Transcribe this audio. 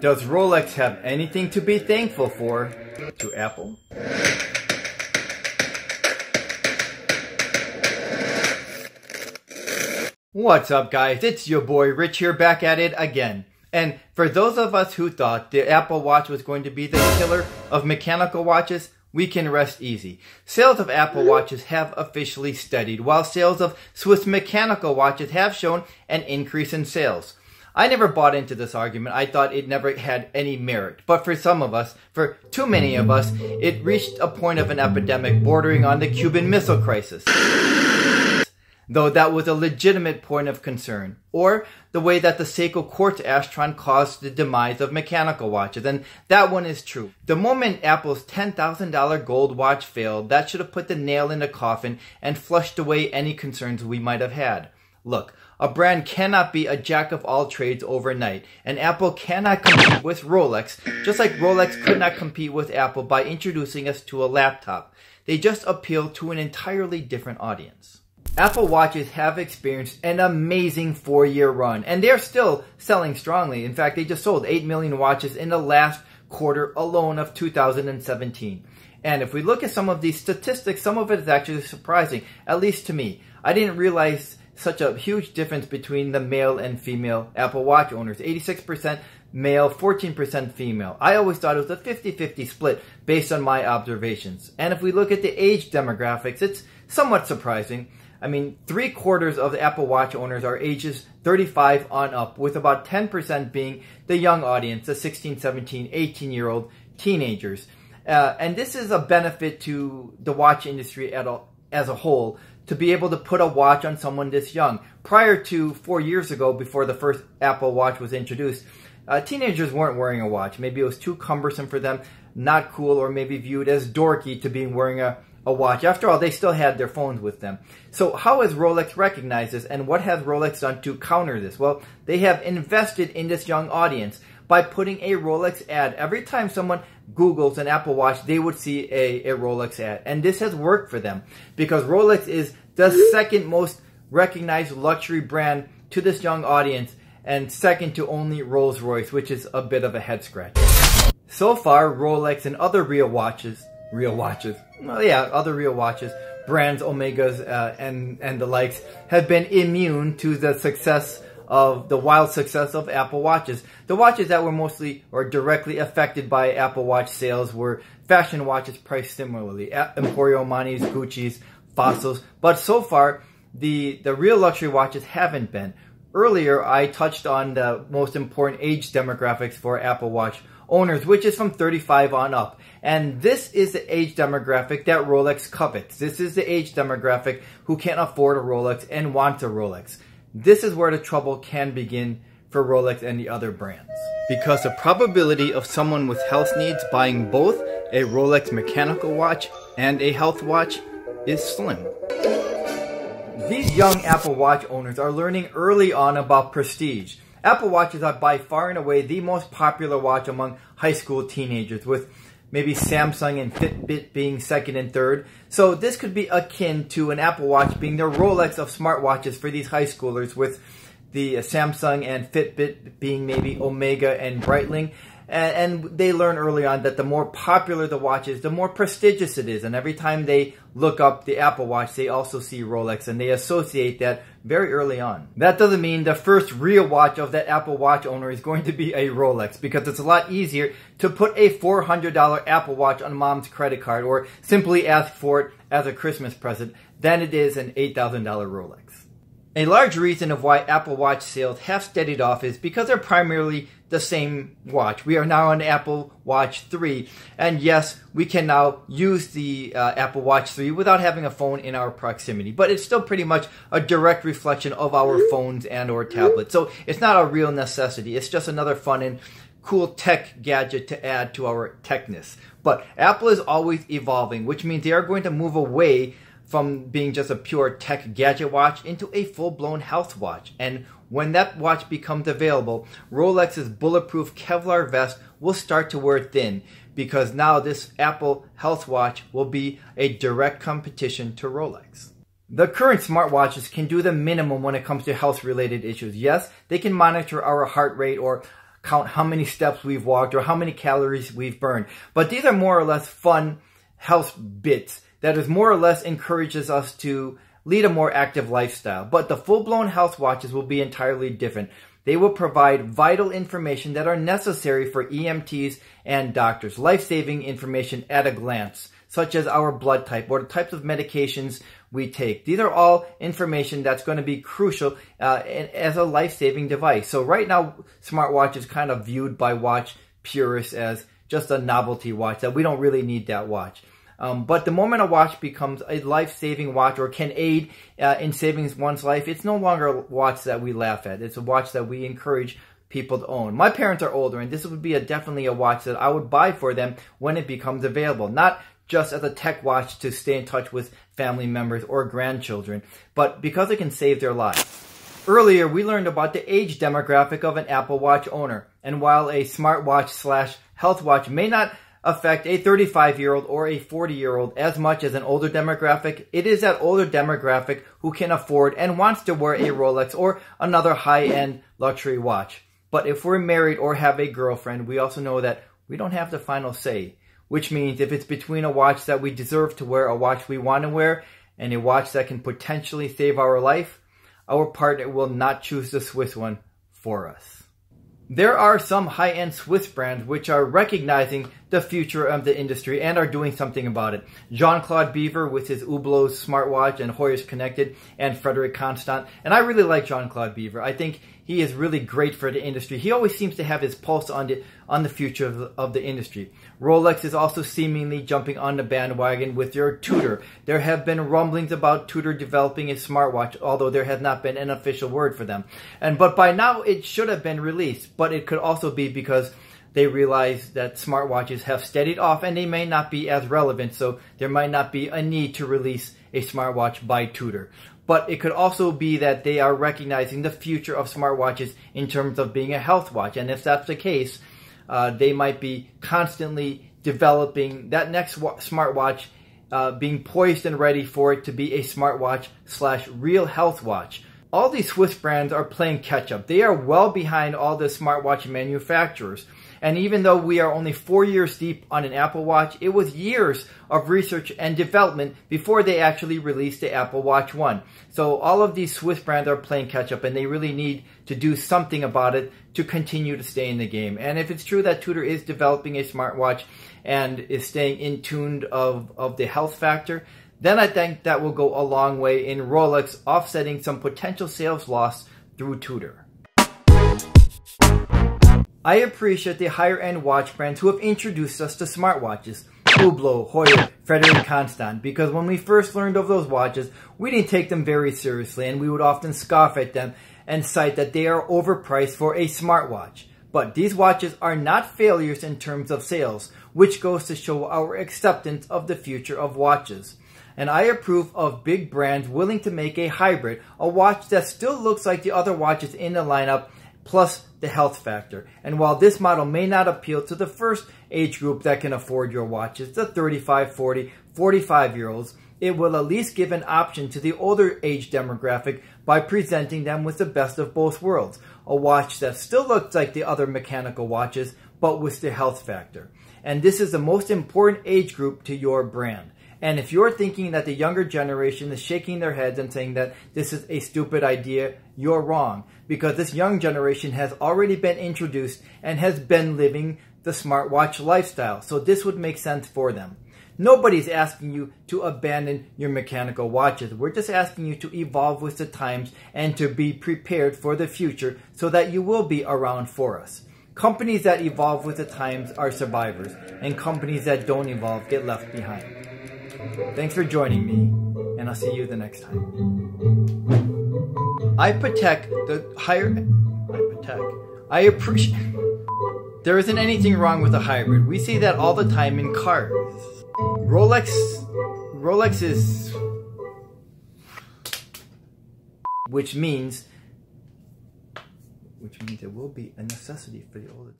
Does Rolex have anything to be thankful for to Apple? What's up, guys? It's your boy Rich here, back at it again. And for those of us who thought the Apple Watch was going to be the killer of mechanical watches, we can rest easy. Sales of Apple Watches have officially steadied, while sales of Swiss mechanical watches have shown an increase in sales. I never bought into this argument. I thought it never had any merit. But for some of us, for too many of us, it reached a point of an epidemic bordering on the Cuban Missile Crisis. Though that was a legitimate point of concern. Or the way that the Seiko Quartz Astron caused the demise of mechanical watches. And that one is true. The moment Apple's $10,000 gold watch failed, that should have put the nail in the coffin and flushed away any concerns we might have had. Look, a brand cannot be a jack of all trades overnight, and Apple cannot compete with Rolex, just like Rolex could not compete with Apple by introducing us to a laptop. They just appeal to an entirely different audience. Apple Watches have experienced an amazing 4-year run, and they're still selling strongly. In fact, they just sold 8 million watches in the last quarter alone of 2017. And if we look at some of these statistics, some of it is actually surprising, at least to me. I didn't realize such a huge difference between the male and female Apple Watch owners. 86% male, 14% female. I always thought it was a 50-50 split based on my observations. And if we look at the age demographics, it's somewhat surprising. I mean, 3/4 of the Apple Watch owners are ages 35 on up, with about 10% being the young audience, the 16, 17, 18-year-old teenagers. And this is a benefit to the watch industry as a whole, to be able to put a watch on someone this young. Prior to 4 years ago, before the first Apple Watch was introduced, teenagers weren't wearing a watch. Maybe it was too cumbersome for them, not cool, or maybe viewed as dorky to be wearing a watch. After all, they still had their phones with them. So how has Rolex recognized this, and what has Rolex done to counter this? Well, they have invested in this young audience by putting a Rolex ad. Every time someone Googles an Apple Watch, they would see a Rolex ad. And this has worked for them, because Rolex is the second most recognized luxury brand to this young audience, and second to only Rolls-Royce, which is a bit of a head scratch. So far, Rolex and other other real watches, brands, Omegas, and the likes, have been immune to the wild success of Apple Watches. The watches that were mostly or directly affected by Apple Watch sales were fashion watches priced similarly, Emporio Armani's, Gucci's, Fossil's, but so far, the real luxury watches haven't been. Earlier, I touched on the most important age demographics for Apple Watch owners, which is from 35 on up. And this is the age demographic that Rolex covets. This is the age demographic who can't afford a Rolex and wants a Rolex. This is where the trouble can begin for Rolex and the other brands, because the probability of someone with health needs buying both a Rolex mechanical watch and a health watch is slim. These young Apple Watch owners are learning early on about prestige. Apple Watches are by far and away the most popular watch among high school teenagers, with maybe Samsung and Fitbit being second and third. So this could be akin to an Apple Watch being the Rolex of smartwatches for these high schoolers, with the Samsung and Fitbit being maybe Omega and Breitling. And they learn early on that the more popular the watch is, the more prestigious it is. And every time they look up the Apple Watch, they also see Rolex, and they associate that very early on. That doesn't mean the first real watch of that Apple Watch owner is going to be a Rolex, because it's a lot easier to put a $400 Apple Watch on mom's credit card, or simply ask for it as a Christmas present, than it is an $8,000 Rolex. A large reason of why Apple Watch sales have steadied off is because they're primarily the same watch. We are now on Apple Watch 3, and yes, we can now use the Apple Watch 3 without having a phone in our proximity, but it's still pretty much a direct reflection of our phones and or tablets. So it's not a real necessity. It's just another fun and cool tech gadget to add to our techness. But Apple is always evolving, which means they are going to move away from being just a pure tech gadget watch into a full-blown health watch. And when that watch becomes available, Rolex's bulletproof Kevlar vest will start to wear thin, because now this Apple health watch will be a direct competition to Rolex. The current smartwatches can do the minimum when it comes to health-related issues. Yes, they can monitor our heart rate or count how many steps we've walked or how many calories we've burned. But these are more or less fun health bits that is more or less encourages us to lead a more active lifestyle. But the full-blown health watches will be entirely different. They will provide vital information that are necessary for EMTs and doctors, life-saving information at a glance, such as our blood type or the types of medications we take. These are all information that's going to be crucial as a life-saving device. So right now, smartwatch is kind of viewed by watch purists as just a novelty watch, that we don't really need that watch. But the moment a watch becomes a life-saving watch or can aid in saving one's life, it's no longer a watch that we laugh at. It's a watch that we encourage people to own. My parents are older, and this would be definitely a watch that I would buy for them when it becomes available. Not just as a tech watch to stay in touch with family members or grandchildren, but because it can save their lives. Earlier, we learned about the age demographic of an Apple Watch owner. And while a smartwatch / health watch may not affect a 35-year-old or a 40-year-old as much as an older demographic, it is that older demographic who can afford and wants to wear a Rolex or another high-end luxury watch. But if we're married or have a girlfriend, we also know that we don't have the final say, which means if it's between a watch that we deserve to wear, a watch we want to wear, and a watch that can potentially save our life, our partner will not choose the Swiss one for us. There are some high-end Swiss brands which are recognizing the future of the industry and are doing something about it. Jean-Claude Beaver with his Hublot smartwatch and Hoyer's Connected, and Frederic Constant. And I really like Jean-Claude Beaver. I think he is really great for the industry. He always seems to have his pulse on the future of the industry. Rolex is also seemingly jumping on the bandwagon with their Tudor. There have been rumblings about Tudor developing a smartwatch, although there has not been an official word for them. But by now it should have been released, but it could also be because they realize that smartwatches have steadied off and they may not be as relevant, so there might not be a need to release a smartwatch by Tudor. But it could also be that they are recognizing the future of smartwatches in terms of being a health watch. And if that's the case, they might be constantly developing that next smartwatch, being poised and ready for it to be a smartwatch / real health watch. All these Swiss brands are playing catch up. They are well behind all the smartwatch manufacturers. And even though we are only 4 years deep on an Apple Watch, it was years of research and development before they actually released the Apple Watch 1. So all of these Swiss brands are playing catch up, and they really need to do something about it to continue to stay in the game. And if it's true that Tudor is developing a smartwatch and is staying in tune of the health factor, then I think that will go a long way in Rolex offsetting some potential sales loss through Tudor. I appreciate the higher-end watch brands who have introduced us to smartwatches, Hublot, Hoyer, Frederic Constant, because when we first learned of those watches, we didn't take them very seriously, and we would often scoff at them and cite that they are overpriced for a smartwatch. But these watches are not failures in terms of sales, which goes to show our acceptance of the future of watches. And I approve of big brands willing to make a hybrid, a watch that still looks like the other watches in the lineup, plus the health factor. And while this model may not appeal to the first age group that can afford your watches, the 35, 40, 45-year-olds, it will at least give an option to the older age demographic by presenting them with the best of both worlds. A watch that still looks like the other mechanical watches, but with the health factor. And this is the most important age group to your brand. And if you're thinking that the younger generation is shaking their heads and saying that this is a stupid idea, you're wrong. Because this young generation has already been introduced and has been living the smartwatch lifestyle. So this would make sense for them. Nobody's asking you to abandon your mechanical watches. We're just asking you to evolve with the times and to be prepared for the future so that you will be around for us. Companies that evolve with the times are survivors, and companies that don't evolve get left behind. Thanks for joining me, and I'll see you the next time. I appreciate... There isn't anything wrong with a hybrid. We see that all the time in cars. Rolex is... Which means it will be a necessity for the older